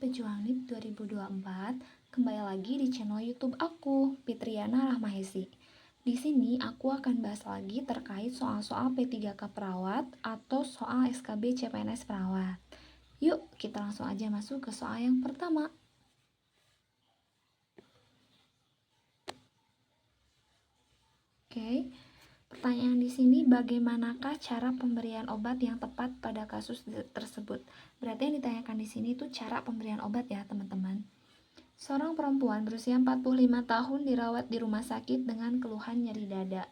Pejuang NIP 2024, kembali lagi di channel YouTube aku, Fitriana Rahmahesi. Di sini aku akan bahas lagi terkait soal-soal P3K perawat atau soal SKB CPNS perawat. Yuk, kita langsung aja masuk ke soal yang pertama. Oke. Pertanyaan di sini, bagaimanakah cara pemberian obat yang tepat pada kasus tersebut? Berarti yang ditanyakan di sini itu cara pemberian obat ya, teman-teman. Seorang perempuan berusia 45 tahun dirawat di rumah sakit dengan keluhan nyeri dada.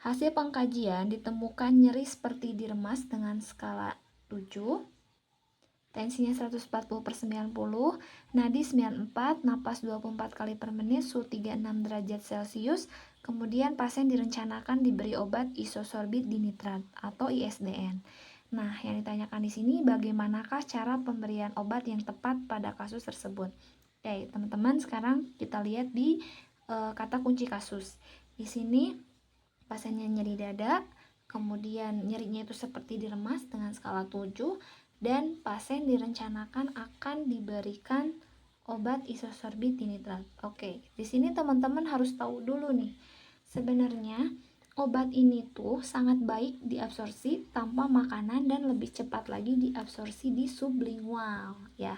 Hasil pengkajian ditemukan nyeri seperti diremas dengan skala 7, tensinya 140/90, nadi 94, napas 24 kali per menit, suhu 36 derajat Celcius. Kemudian pasien direncanakan diberi obat isosorbit dinitrat atau ISDN. Nah, yang ditanyakan di sini bagaimanakah cara pemberian obat yang tepat pada kasus tersebut. Oke, teman-teman, sekarang kita lihat di kata kunci kasus. Di sini pasiennya nyeri dada, kemudian nyerinya itu seperti diremas dengan skala 7, dan pasien direncanakan akan diberikan obat isosorbit dinitrat. Oke, di sini teman-teman harus tahu dulu nih. Sebenarnya obat ini tuh sangat baik diabsorpsi tanpa makanan dan lebih cepat lagi diabsorpsi di sublingual ya.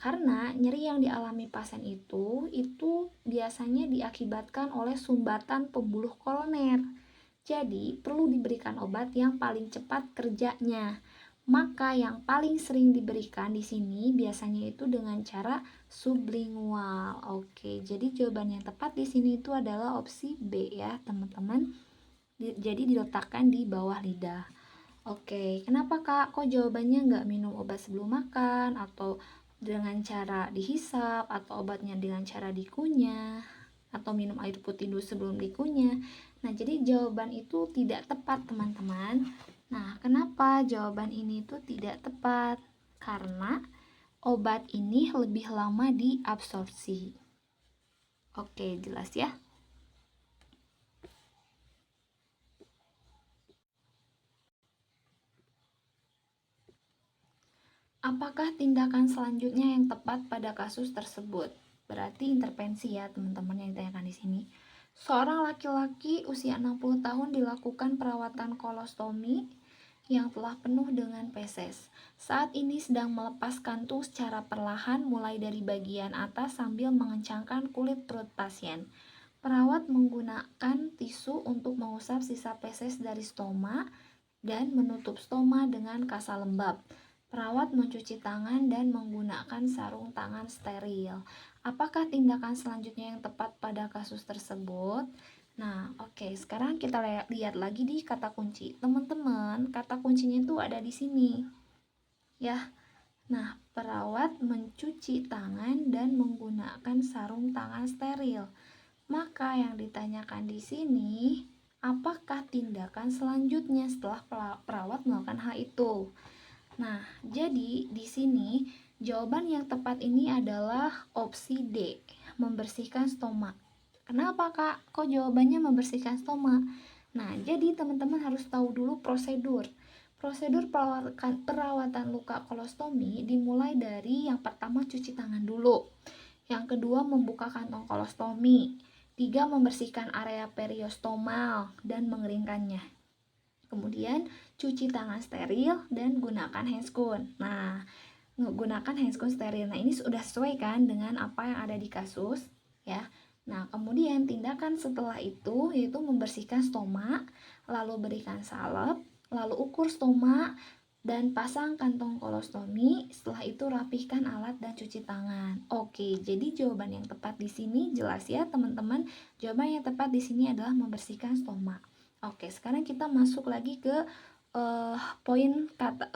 Karena nyeri yang dialami pasien itu biasanya diakibatkan oleh sumbatan pembuluh koroner. Jadi, perlu diberikan obat yang paling cepat kerjanya. Maka yang paling sering diberikan di sini biasanya itu dengan cara sublingual. Oke, jadi jawaban yang tepat di sini itu adalah opsi B ya, teman-teman. Jadi diletakkan di bawah lidah. Oke, kenapa Kak? Kok jawabannya nggak minum obat sebelum makan, atau dengan cara dihisap, atau obatnya dengan cara dikunyah, atau minum air putih dulu sebelum dikunyah? Nah, jadi jawaban itu tidak tepat, teman-teman. Nah, kenapa jawaban ini itu tidak tepat? Karena obat ini lebih lama diabsorpsi. Oke, jelas ya? Apakah tindakan selanjutnya yang tepat pada kasus tersebut? Berarti intervensi ya, teman-teman, yang ditanyakan di sini. Seorang laki-laki usia 60 tahun dilakukan perawatan kolostomi yang telah penuh dengan feses. Saat ini sedang melepas kantung secara perlahan mulai dari bagian atas sambil mengencangkan kulit perut pasien. Perawat menggunakan tisu untuk mengusap sisa feses dari stoma dan menutup stoma dengan kasa lembab. Perawat mencuci tangan dan menggunakan sarung tangan steril. Apakah tindakan selanjutnya yang tepat pada kasus tersebut? Nah, oke, sekarang kita lihat lagi di kata kunci. Teman-teman, kata kuncinya itu ada di sini. Ya. Nah, perawat mencuci tangan dan menggunakan sarung tangan steril. Maka yang ditanyakan di sini, apakah tindakan selanjutnya setelah perawat melakukan hal itu? Nah, jadi di sini jawaban yang tepat ini adalah opsi D, membersihkan stoma. Kenapa Kak? Kok jawabannya membersihkan stoma? Nah, jadi teman-teman harus tahu dulu prosedur. Prosedur perawatan luka kolostomi dimulai dari yang pertama cuci tangan dulu. Yang kedua membuka kantong kolostomi. 3. Membersihkan area periostomal dan mengeringkannya. Kemudian cuci tangan steril dan gunakan handscoon. Nah, menggunakan handscoon steril. Nah, ini sudah sesuai kan dengan apa yang ada di kasus ya. Nah, kemudian tindakan setelah itu yaitu membersihkan stoma, lalu berikan salep, lalu ukur stoma dan pasang kantong kolostomi. Setelah itu rapihkan alat dan cuci tangan. Oke, jadi jawaban yang tepat di sini jelas ya, teman-teman. Jawaban yang tepat di sini adalah membersihkan stoma. Oke, sekarang kita masuk lagi ke poin kata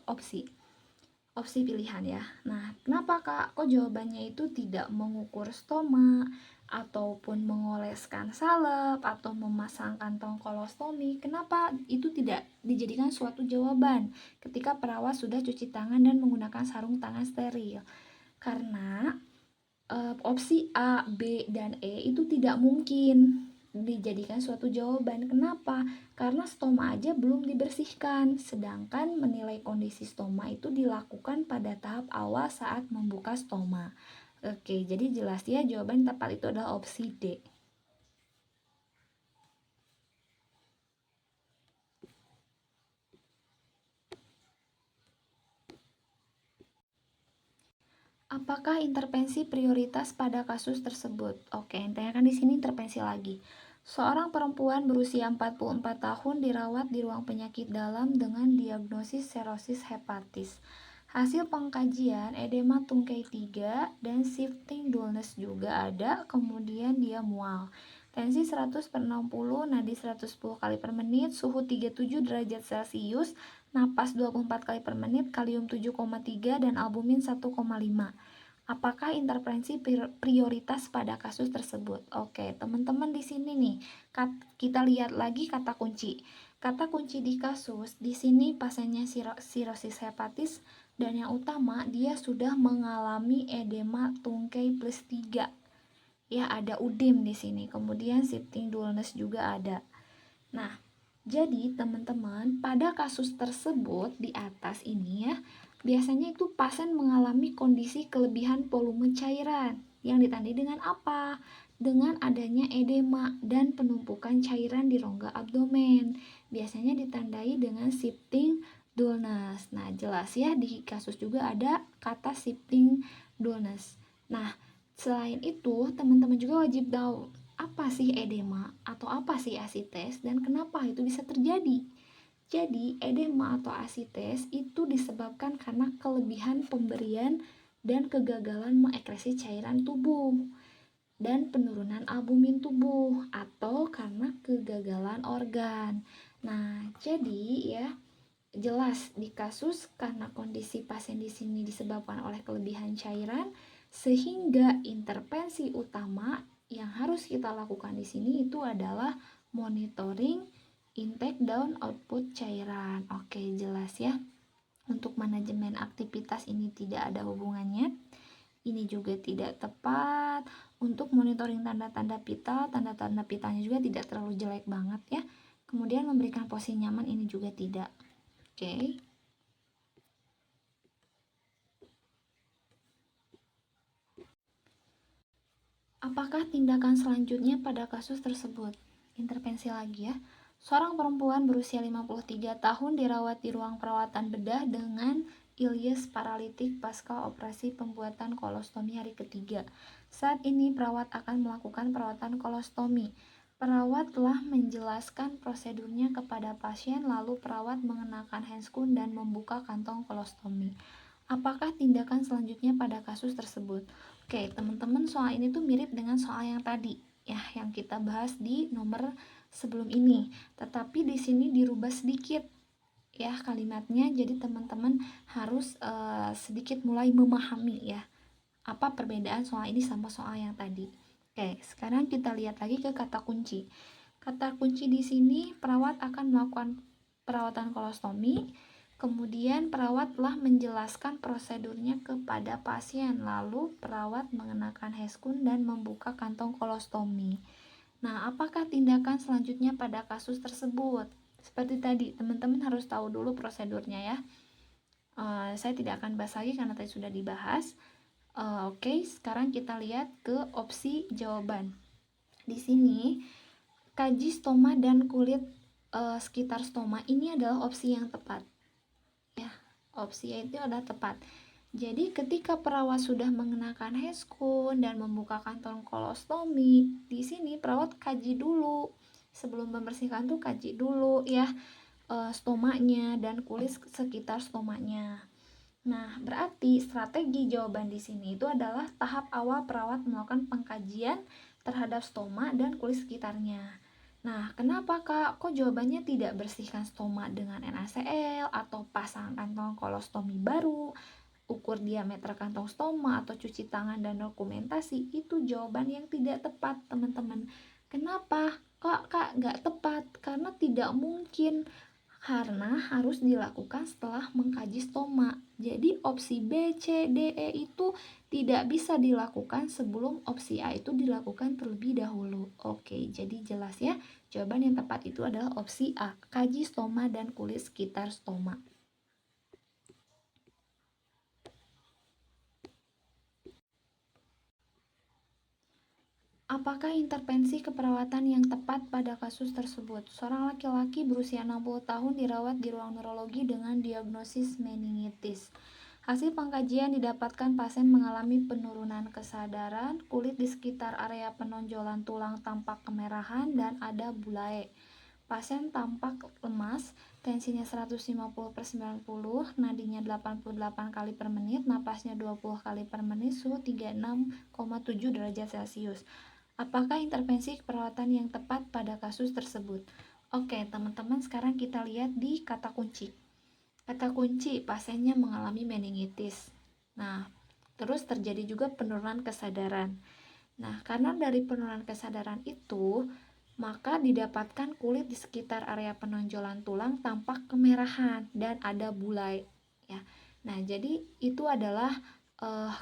opsi pilihan ya. Nah, kenapa Kak? Kok jawabannya itu tidak mengukur stoma, ataupun mengoleskan salep, atau memasang kantong kolostomi? Kenapa itu tidak dijadikan suatu jawaban ketika perawat sudah cuci tangan dan menggunakan sarung tangan steril? Karena opsi A, B, dan E itu tidak mungkin dijadikan suatu jawaban. Kenapa? Karena stoma aja belum dibersihkan, sedangkan menilai kondisi stoma itu dilakukan pada tahap awal saat membuka stoma. Oke, jadi jelas ya, jawaban tepat itu adalah opsi D. Apakah intervensi prioritas pada kasus tersebut? Oke, yang ditanyakan di sini intervensi lagi. Seorang perempuan berusia 44 tahun dirawat di ruang penyakit dalam dengan diagnosis serosis hepatis. Hasil pengkajian edema tungkai 3 dan shifting dullness juga ada, kemudian dia mual. Tensi 100/60, nadi 110 kali per menit, suhu 37 derajat Celcius, napas 24 kali per menit, kalium 7,3 dan albumin 1,5. Apakah intervensi prioritas pada kasus tersebut? Oke, teman-teman di sini nih, kita lihat lagi kata kunci. Kata kunci di kasus, di sini pasiennya sirosis hepatis dan yang utama dia sudah mengalami edema tungkai plus 3. Ya, ada udim di sini. Kemudian shifting dullness juga ada. Nah, jadi teman-teman, pada kasus tersebut di atas ini ya, biasanya itu pasien mengalami kondisi kelebihan volume cairan yang ditandai dengan apa? Dengan adanya edema dan penumpukan cairan di rongga abdomen. Biasanya ditandai dengan shifting dullness. Nah, jelas ya, di kasus juga ada kata shifting dullness. Nah, selain itu, teman-teman juga wajib tahu apa sih edema atau apa sih asites dan kenapa itu bisa terjadi. Jadi, edema atau asites itu disebabkan karena kelebihan pemberian dan kegagalan mengekresi cairan tubuh dan penurunan albumin tubuh atau karena kegagalan organ. Nah, jadi ya, jelas di kasus karena kondisi pasien di sini disebabkan oleh kelebihan cairan sehingga intervensi utama yang harus kita lakukan di sini itu adalah monitoring intake dan output cairan. Oke, jelas ya. Untuk manajemen aktivitas ini tidak ada hubungannya. Ini juga tidak tepat. Untuk monitoring tanda-tanda vital, tanda-tanda vitalnya juga tidak terlalu jelek banget ya. Kemudian memberikan posisi nyaman ini juga tidak. Oke. Apakah tindakan selanjutnya pada kasus tersebut? Intervensi lagi ya. Seorang perempuan berusia 53 tahun dirawat di ruang perawatan bedah dengan ileus paralitik pasca operasi pembuatan kolostomi hari ketiga. Saat ini perawat akan melakukan perawatan kolostomi. Perawat telah menjelaskan prosedurnya kepada pasien, lalu perawat mengenakan handscoon dan membuka kantong kolostomi. Apakah tindakan selanjutnya pada kasus tersebut? Oke, teman-teman, soal ini tuh mirip dengan soal yang tadi ya, yang kita bahas di nomor sebelum ini. Tetapi di sini dirubah sedikit ya kalimatnya, jadi teman-teman harus sedikit mulai memahami ya apa perbedaan soal ini sama soal yang tadi. Oke, sekarang kita lihat lagi ke kata kunci. Kata kunci di sini, perawat akan melakukan perawatan kolostomi. Kemudian perawat telah menjelaskan prosedurnya kepada pasien, lalu perawat mengenakan handscoon dan membuka kantong kolostomi. Nah, apakah tindakan selanjutnya pada kasus tersebut? Seperti tadi, teman-teman harus tahu dulu prosedurnya ya. Saya tidak akan bahas lagi karena tadi sudah dibahas. Oke, sekarang kita lihat ke opsi jawaban. Di sini, kaji stoma dan kulit sekitar stoma ini adalah opsi yang tepat. Opsi itu adalah tepat. Jadi ketika perawat sudah mengenakan handscoon dan membuka kantong kolostomi, di sini perawat kaji dulu sebelum membersihkan tuh kaji dulu ya stomanya dan kulit sekitar stomanya. Nah, berarti strategi jawaban di sini itu adalah tahap awal perawat melakukan pengkajian terhadap stoma dan kulit sekitarnya. Nah, kenapa Kak? Kok jawabannya tidak bersihkan stoma dengan NaCl atau pasang kantong kolostomi baru, ukur diameter kantong stoma atau cuci tangan dan dokumentasi? Itu jawaban yang tidak tepat, teman-teman. Kenapa? Kak, nggak tepat? Karena tidak mungkin karena harus dilakukan setelah mengkaji stoma. Jadi opsi B, C, D, E itu tidak bisa dilakukan sebelum opsi A itu dilakukan terlebih dahulu. Oke, jadi jelas ya. Jawaban yang tepat itu adalah opsi A, kaji stoma dan kulit sekitar stoma. Apakah intervensi keperawatan yang tepat pada kasus tersebut? Seorang laki-laki berusia 60 tahun dirawat di ruang neurologi dengan diagnosis meningitis. Hasil pengkajian didapatkan pasien mengalami penurunan kesadaran, kulit di sekitar area penonjolan tulang tampak kemerahan dan ada bulai. Pasien tampak lemas, tensinya 150/90, nadinya 88 kali per menit, napasnya 20 kali per menit, suhu 36,7 derajat Celcius. Apakah intervensi perawatan yang tepat pada kasus tersebut? Oke, teman-teman, sekarang kita lihat di kata kunci. Kata kunci, pasiennya mengalami meningitis. Nah, terus terjadi juga penurunan kesadaran. Nah, karena dari penurunan kesadaran itu, maka didapatkan kulit di sekitar area penonjolan tulang tampak kemerahan dan ada bulai. Ya, nah jadi itu adalah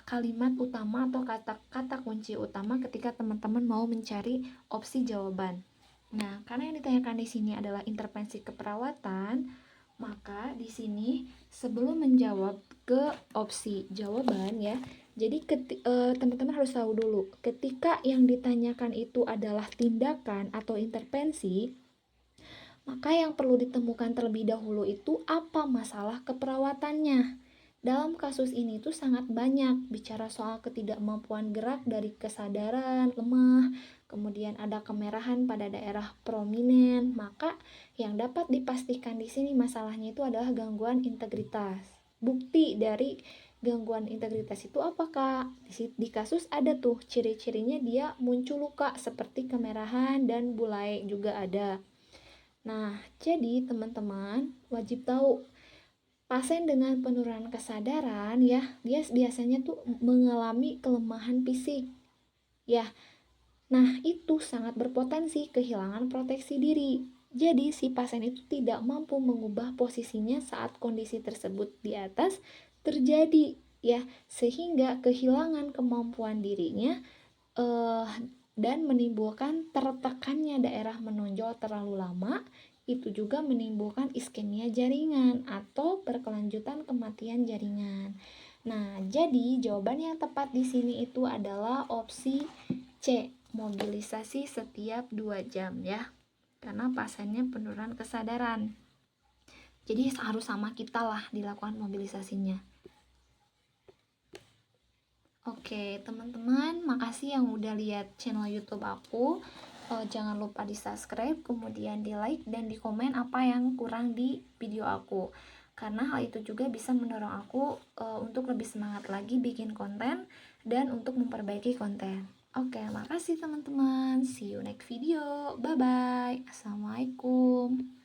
kalimat utama atau kata kunci utama ketika teman-teman mau mencari opsi jawaban. Nah, karena yang ditanyakan di sini adalah intervensi keperawatan, maka di sini sebelum menjawab ke opsi jawaban ya, jadi teman-teman harus tahu dulu, ketika yang ditanyakan itu adalah tindakan atau intervensi, maka yang perlu ditemukan terlebih dahulu itu apa masalah keperawatannya. Dalam kasus ini tuh sangat banyak bicara soal ketidakmampuan gerak dari kesadaran, lemah, kemudian ada kemerahan pada daerah prominent. Maka yang dapat dipastikan di sini masalahnya itu adalah gangguan integritas. Bukti dari gangguan integritas itu apa, Kak? Di kasus ada tuh ciri-cirinya, dia muncul luka seperti kemerahan dan bulai juga ada. Nah, jadi teman-teman wajib tahu pasien dengan penurunan kesadaran ya, dia biasanya tuh mengalami kelemahan fisik. Ya. Nah, itu sangat berpotensi kehilangan proteksi diri. Jadi, si pasien itu tidak mampu mengubah posisinya saat kondisi tersebut di atas terjadi ya, sehingga kehilangan kemampuan dirinya dan menimbulkan tertekannya daerah menonjol terlalu lama. Itu juga menimbulkan iskemia jaringan atau berkelanjutan kematian jaringan. Nah, jadi jawaban yang tepat di sini itu adalah opsi C, mobilisasi setiap 2 jam ya. Karena pasiennya penurunan kesadaran. Jadi harus sama kita lah dilakukan mobilisasinya. Oke, teman-teman, makasih yang udah lihat channel YouTube aku. Jangan lupa di-subscribe, kemudian di-like dan di-komen apa yang kurang di video aku. Karena hal itu juga bisa mendorong aku untuk lebih semangat lagi bikin konten dan untuk memperbaiki konten. Oke, makasih teman-teman. See you next video. Bye-bye. Assalamualaikum.